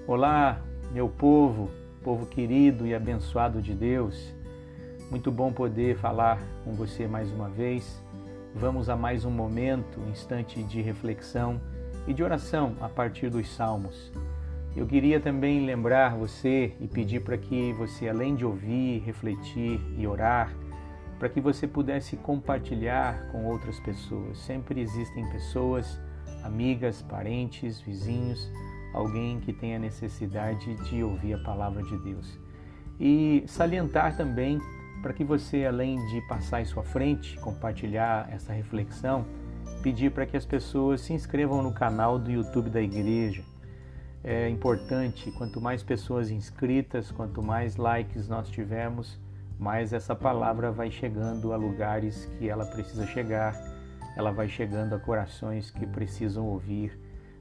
Olá, meu povo querido e abençoado de Deus. Muito bom poder falar com você mais uma vez. Vamos a mais um momento, um instante de reflexão e de oração a partir dos Salmos. Eu queria também lembrar você e pedir para que você, além de ouvir, refletir e orar, para que você pudesse compartilhar com outras pessoas. Sempre existem pessoas, amigas, parentes, vizinhos, alguém que tenha necessidade de ouvir a palavra de Deus. E salientar também para que você, além de passar em sua frente, compartilhar essa reflexão, pedir para que as pessoas se inscrevam no canal do YouTube da igreja. É importante, quanto mais pessoas inscritas, quanto mais likes nós tivermos, mais essa palavra vai chegando a lugares que ela precisa chegar, ela vai chegando a corações que precisam ouvir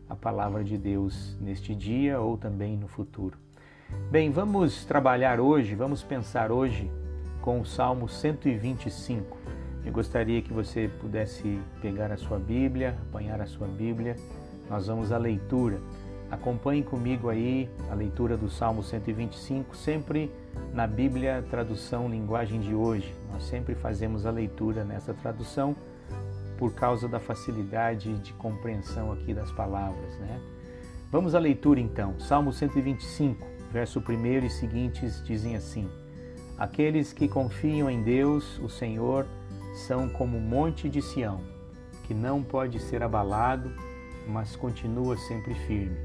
a palavra de Deus neste dia ou também no futuro. Bem, vamos trabalhar hoje, vamos pensar hoje com o Salmo 125. Eu gostaria que você pudesse pegar a sua Bíblia, apanhar a sua Bíblia. Nós vamos à leitura. Acompanhe comigo aí a leitura do Salmo 125, sempre na Bíblia, tradução linguagem de hoje. Nós sempre fazemos a leitura nessa tradução por causa da facilidade de compreensão aqui das palavras, né? Vamos à leitura então. Salmo 125, verso 1 e seguintes dizem assim: Aqueles que confiam em Deus, o Senhor, são como o monte de Sião, que não pode ser abalado, mas continua sempre firme.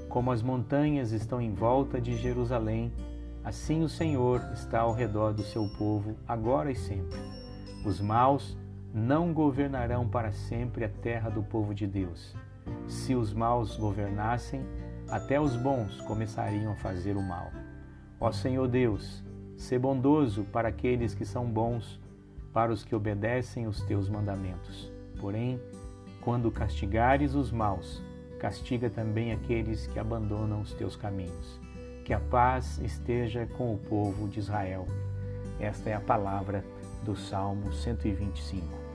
Como as montanhas estão em volta de Jerusalém, assim o Senhor está ao redor do seu povo, agora e sempre. Os maus não governarão para sempre a terra do povo de Deus. Se os maus governassem, até os bons começariam a fazer o mal. Ó Senhor Deus, sê bondoso para aqueles que são bons, para os que obedecem os teus mandamentos. Porém, quando castigares os maus, castiga também aqueles que abandonam os teus caminhos. Que a paz esteja com o povo de Israel. Esta é a palavra do Salmo 125.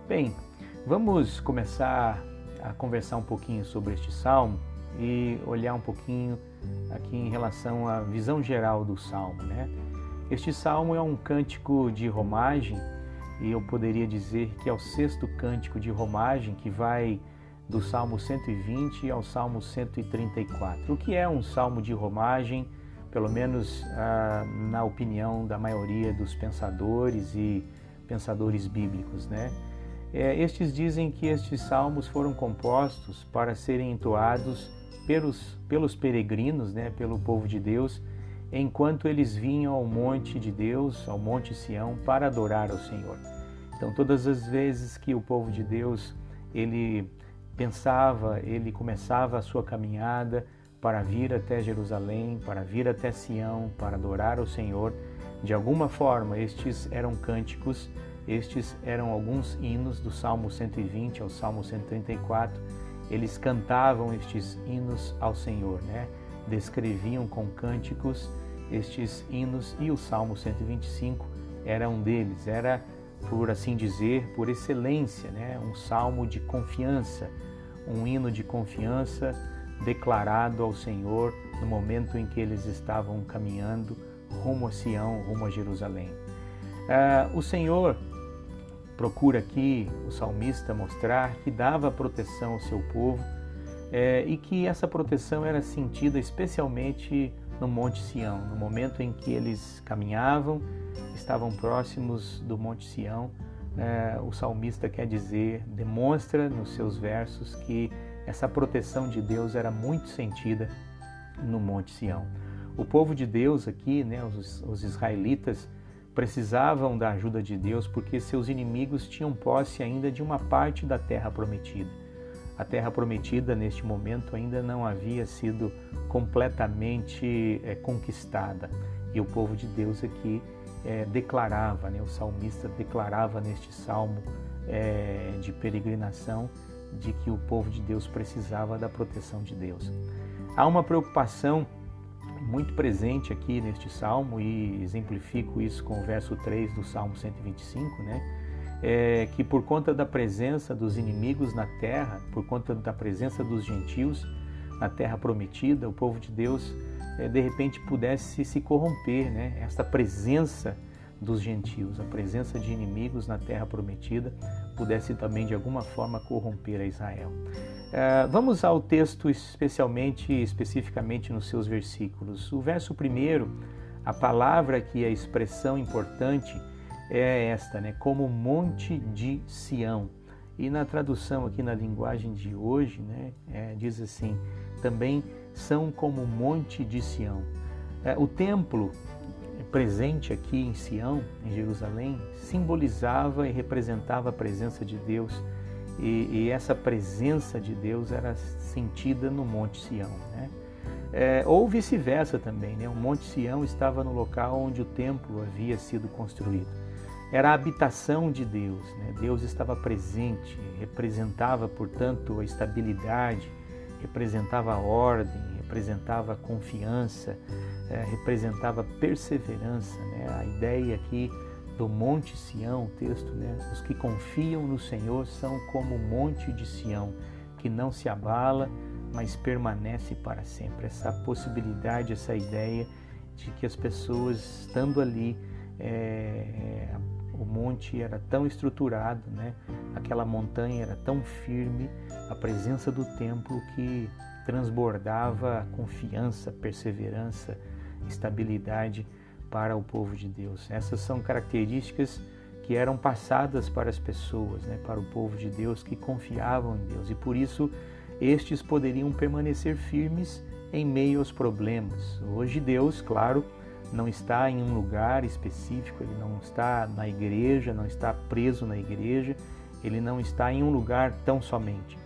Bem, vamos começar a conversar um pouquinho sobre este Salmo e olhar um pouquinho aqui em relação à visão geral do Salmo, né? Este Salmo é um cântico de romagem e eu poderia dizer que é o sexto cântico de romagem que vai do Salmo 120 ao Salmo 134. O que é um salmo de romagem, pelo menos na opinião da maioria dos pensadores e pensadores bíblicos, né? Estes dizem que estes salmos foram compostos para serem entoados pelos peregrinos, né, pelo povo de Deus, enquanto eles vinham ao monte de Deus, ao monte Sião, para adorar ao Senhor. Então, todas as vezes que o povo de Deus, ele começava a sua caminhada para vir até Jerusalém, para vir até Sião, para adorar ao Senhor, de alguma forma, estes eram cânticos, estes eram alguns hinos do Salmo 120 ao Salmo 134. Eles cantavam estes hinos ao Senhor, né? Descreviam com cânticos estes hinos e o Salmo 125 era um deles. Era, por assim dizer, por excelência, né? Um salmo de confiança, um hino de confiança declarado ao Senhor no momento em que eles estavam caminhando rumo a Sião, rumo a Jerusalém. O Senhor procura aqui, o salmista, mostrar que dava proteção ao seu povo e que essa proteção era sentida especialmente no Monte Sião. No momento em que eles caminhavam, estavam próximos do Monte Sião, o salmista quer dizer, demonstra nos seus versos que essa proteção de Deus era muito sentida no Monte Sião. O povo de Deus aqui, né, os israelitas, precisavam da ajuda de Deus porque seus inimigos tinham posse ainda de uma parte da terra prometida. A terra prometida, neste momento, ainda não havia sido completamente conquistada. E o povo de Deus aqui declarava, né, o salmista declarava neste salmo de peregrinação de que o povo de Deus precisava da proteção de Deus. Há uma preocupação muito presente aqui neste salmo, e exemplifico isso com o verso 3 do Salmo 125, né? Que por conta da presença dos inimigos na terra, por conta da presença dos gentios, na terra prometida, o povo de Deus de repente pudesse se corromper, né? Esta presença dos gentios, a presença de inimigos na terra prometida, pudesse também de alguma forma corromper a Israel. Vamos ao texto especificamente nos seus versículos. O verso 1, a palavra aqui, a expressão importante é esta, né? Como monte de Sião. E na tradução aqui na linguagem de hoje, né, diz assim, também são como monte de Sião. O templo presente aqui em Sião, em Jerusalém, simbolizava e representava a presença de Deus, e essa presença de Deus era sentida no Monte Sião, né? Ou vice-versa também, né? O Monte Sião estava no local onde o templo havia sido construído. Era a habitação de Deus, né? Deus estava presente, representava, portanto, a estabilidade, representava a ordem, representava a confiança, representava perseverança, né? A ideia aqui do Monte Sião, o texto, né? Os que confiam no Senhor são como o Monte de Sião, que não se abala, mas permanece para sempre. Essa possibilidade, essa ideia de que as pessoas, estando ali, o monte era tão estruturado, né? Aquela montanha era tão firme, a presença do templo que transbordava confiança, perseverança, estabilidade para o povo de Deus. Essas são características que eram passadas para as pessoas, né? Para o povo de Deus que confiavam em Deus, e por isso estes poderiam permanecer firmes em meio aos problemas. Hoje Deus, claro, não está em um lugar específico, Ele não está na igreja, não está preso na igreja, Ele não está em um lugar tão somente.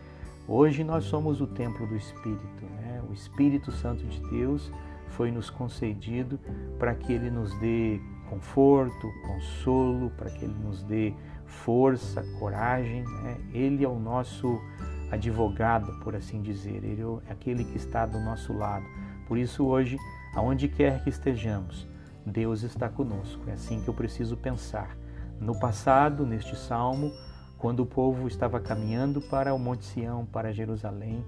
Hoje nós somos o templo do Espírito, né? O Espírito Santo de Deus foi nos concedido para que Ele nos dê conforto, consolo, para que Ele nos dê força, coragem, né? Ele é o nosso advogado, por assim dizer, Ele é aquele que está do nosso lado. Por isso hoje, aonde quer que estejamos, Deus está conosco. É assim que eu preciso pensar. No passado, neste salmo, quando o povo estava caminhando para o Monte Sião, para Jerusalém,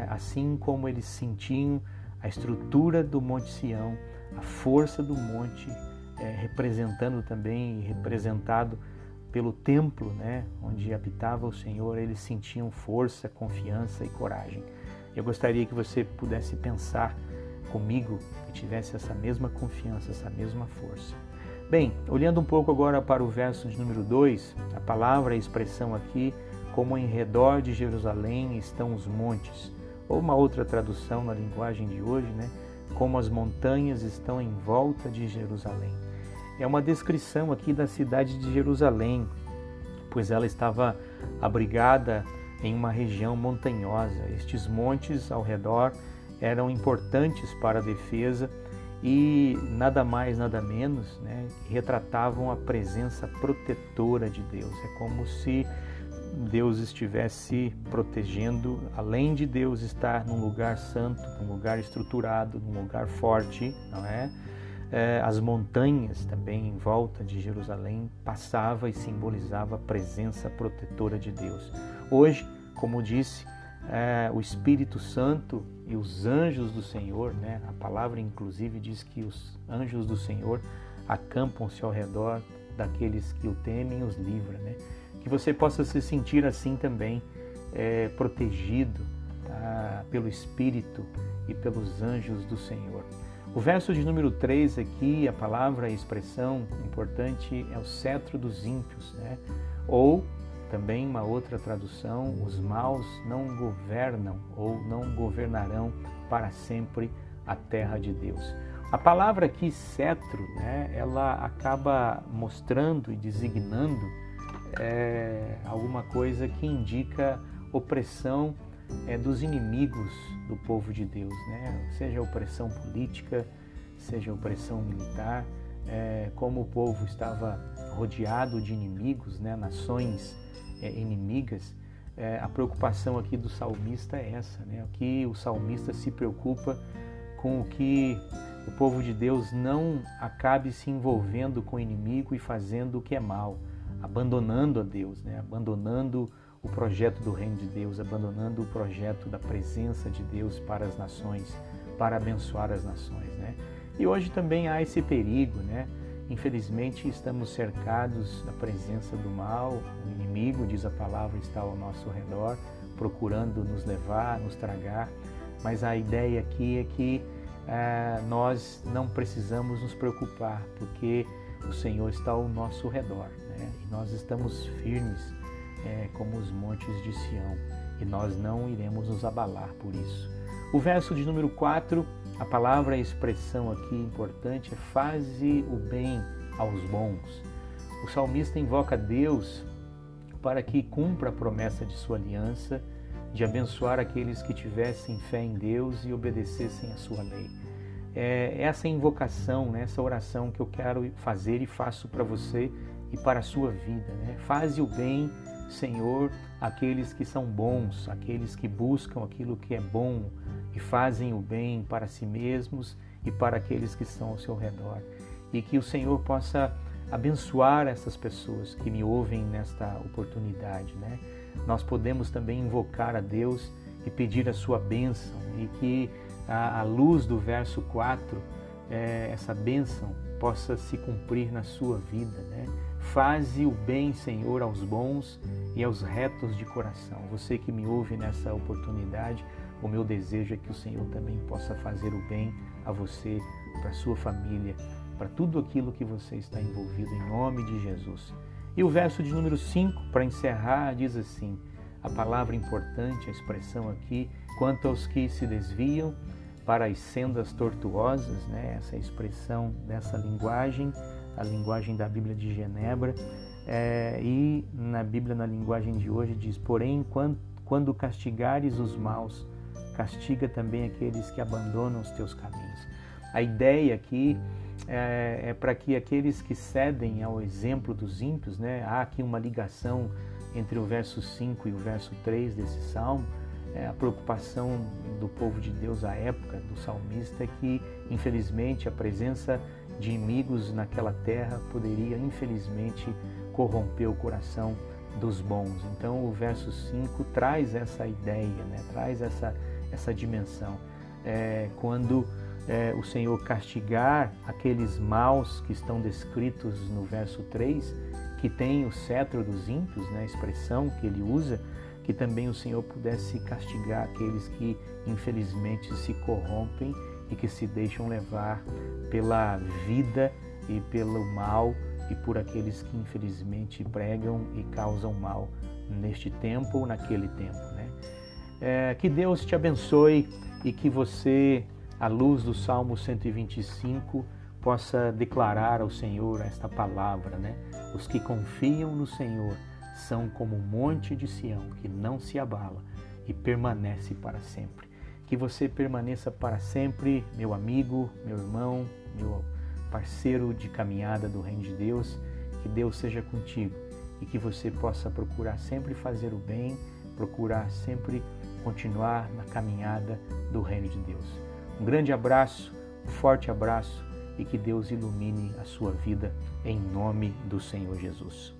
assim como eles sentiam a estrutura do Monte Sião, a força do monte, representando também e representado pelo templo, né, onde habitava o Senhor, eles sentiam força, confiança e coragem. Eu gostaria que você pudesse pensar comigo e tivesse essa mesma confiança, essa mesma força. Bem, olhando um pouco agora para o verso de número 2, a palavra, a expressão aqui, como em redor de Jerusalém estão os montes, ou uma outra tradução na linguagem de hoje, né, como as montanhas estão em volta de Jerusalém. É uma descrição aqui da cidade de Jerusalém, pois ela estava abrigada em uma região montanhosa. Estes montes ao redor eram importantes para a defesa e nada mais, nada menos, né, retratavam a presença protetora de Deus. É como se Deus estivesse protegendo, além de Deus estar num lugar santo, num lugar estruturado, num lugar forte, não é? As montanhas também em volta de Jerusalém passava e simbolizava a presença protetora de Deus. Hoje, como disse, o Espírito Santo e os anjos do Senhor, né? A palavra inclusive diz que os anjos do Senhor acampam-se ao redor daqueles que o temem e os livra, né? Que você possa se sentir assim também, protegido pelo Espírito e pelos anjos do Senhor. O verso de número 3 aqui, a palavra, a expressão importante é o cetro dos ímpios, né? Ou também uma outra tradução, os maus não governam ou não governarão para sempre a terra de Deus. A palavra aqui, cetro, né, ela acaba mostrando e designando alguma coisa que indica opressão dos inimigos do povo de Deus, né? Seja opressão política, seja opressão militar, como o povo estava rodeado de inimigos, né? Nações inimigas, a preocupação aqui do salmista é essa, né? Que o salmista se preocupa com o que o povo de Deus não acabe se envolvendo com o inimigo e fazendo o que é mal, abandonando a Deus, né? Abandonando o projeto do reino de Deus, abandonando o projeto da presença de Deus para as nações, para abençoar as nações, né? E hoje também há esse perigo, né? Infelizmente estamos cercados da presença do mal, o inimigo, diz a palavra, está ao nosso redor, procurando nos levar, nos tragar, mas a ideia aqui é que nós não precisamos nos preocupar, porque o Senhor está ao nosso redor, né? E nós estamos firmes como os montes de Sião, e nós não iremos nos abalar por isso. O verso de número 4, a palavra, a expressão aqui importante é faze o bem aos bons. O salmista invoca Deus para que cumpra a promessa de sua aliança, de abençoar aqueles que tivessem fé em Deus e obedecessem a sua lei. Essa invocação, né, essa oração que eu quero fazer e faço para você e para a sua vida, né? Faze o bem, Senhor, àqueles que são bons, aqueles que buscam aquilo que é bom e fazem o bem para si mesmos e para aqueles que estão ao seu redor. E que o Senhor possa abençoar essas pessoas que me ouvem nesta oportunidade, né? Nós podemos também invocar a Deus e pedir a sua bênção, e que à luz do verso 4, essa bênção possa se cumprir na sua vida, né? Faze o bem, Senhor, aos bons e aos retos de coração. Você que me ouve nessa oportunidade, o meu desejo é que o Senhor também possa fazer o bem a você, para a sua família, para tudo aquilo que você está envolvido, em nome de Jesus. E o verso de número 5, para encerrar, diz assim, a palavra importante, a expressão aqui, quanto aos que se desviam para as sendas tortuosas, né? Essa expressão dessa linguagem, a linguagem da Bíblia de Genebra, e na Bíblia, na linguagem de hoje, diz, porém, quando castigares os maus, castiga também aqueles que abandonam os teus caminhos. A ideia aqui é para que aqueles que cedem ao exemplo dos ímpios, né? Há aqui uma ligação entre o verso 5 e o verso 3 desse salmo. A preocupação do povo de Deus à época, do salmista, é que, infelizmente, a presença de inimigos naquela terra poderia, infelizmente, corromper o coração dos bons. Então, o verso 5 traz essa ideia, né? Traz essa dimensão. Quando o Senhor castigar aqueles maus que estão descritos no verso 3, que tem o cetro dos ímpios, né? A expressão que ele usa, que também o Senhor pudesse castigar aqueles que infelizmente se corrompem e que se deixam levar pela vida e pelo mal e por aqueles que infelizmente pregam e causam mal neste tempo ou naquele tempo, né? Que Deus te abençoe e que você, à luz do Salmo 125, possa declarar ao Senhor esta palavra, né? Os que confiam no Senhor são como um monte de Sião, que não se abala e permanece para sempre. Que você permaneça para sempre, meu amigo, meu irmão, meu parceiro de caminhada do Reino de Deus. Que Deus seja contigo e que você possa procurar sempre fazer o bem, procurar sempre continuar na caminhada do Reino de Deus. Um grande abraço, um forte abraço, e que Deus ilumine a sua vida em nome do Senhor Jesus.